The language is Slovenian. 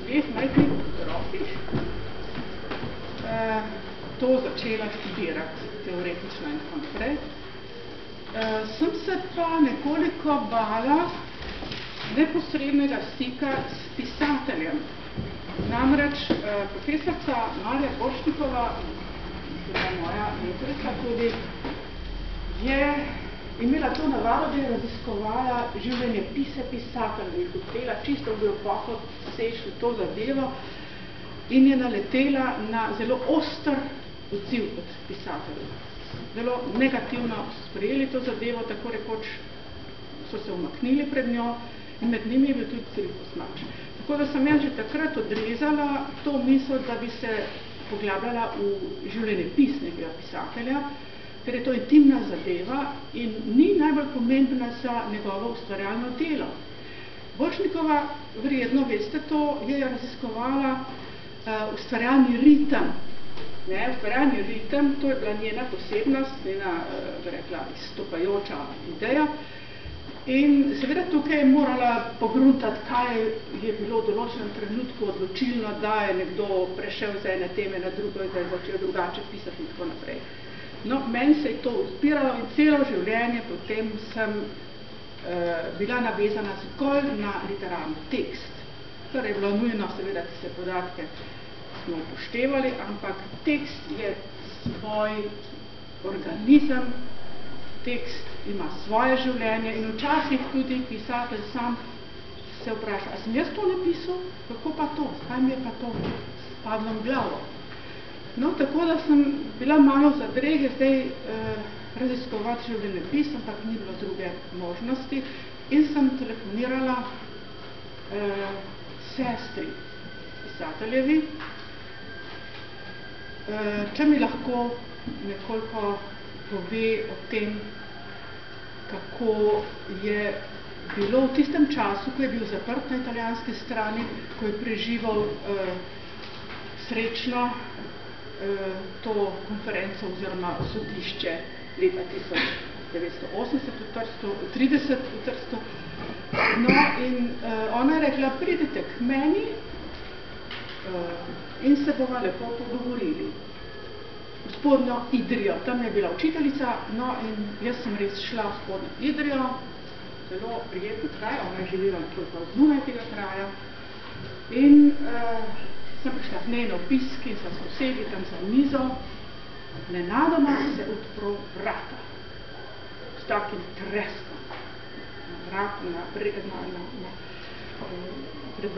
dveh majhnih otrokih to začela študirati, teoretično in tako naprej. Sem se pa nekoliko bala neposrednega stika s pisateljem. Namreč profesorca Marija Borštnikova, moja mentorica tudi, je imela to navado, da je raziskovala življenjepise pisateljev in hotela čisto globoko seči v to zadevo in je naletela na zelo oster odziv od pisateljev. Zelo negativno sprejeli to zadevo, tako rekoč so se umaknili pred njo in med njimi je bil tudi Ciril Posmač. Tako da sem jaz že takrat odrezala to misel, da bi se poglabljala v življenjepis nekega pisatelja, ker je to intimna zadeva in ni najbolj pomembna za njegovo ustvarjalno delo. Borštnikova, verjetno veste to, je raziskovala ustvarjalni ritem. Ustvarjalni ritem, to je bila njena posebnost, njena, bi rekla, izstopajoča ideja. In seveda tukaj je morala pogruntati, kaj je bilo v določenem trenutku odločilno, da je nekdo prešel z ene teme na drugo in da je začel drugače pisati in tako naprej. No, meni se je to uspiralo in celo življenje potem sem bila navezana zgolj na literarni tekst. Torej je bilo nujno, seveda, tiste podatke smo upoštevali, ampak tekst je svoj organizem, tekst ima svoje življenje in včasih tudi pisatelj sam se vpraša, a sem jaz to napisal? Kako pa to? Kaj mi je pa to padlo v glavo? No, tako da sem bila malo v zadregi zdaj raziskovati življenjepis, ampak ni bilo druge možnosti in sem telefonirala sestri pisateljevi, če mi lahko nekoliko pove o tem, kako je bilo v tistem času, ko je bil zaprt na italijanski strani, ko je preživel srečno to konferenco oziroma sodišče leta 1980 v Trstu. No, in ona je rekla, pridite k meni in se bova lepo pogovorili. V Spodnjo Idrijo, tam je bila učiteljica, no in jaz sem res šla v Spodnjo Idrijo, zelo prijetno kraj, ona je živela nekaj zunaj tega kraja in sem prišla k njej na obisk in sem se usedli tam za mizo, nenadoma se odprl vrata s takim treskom na vratu, pred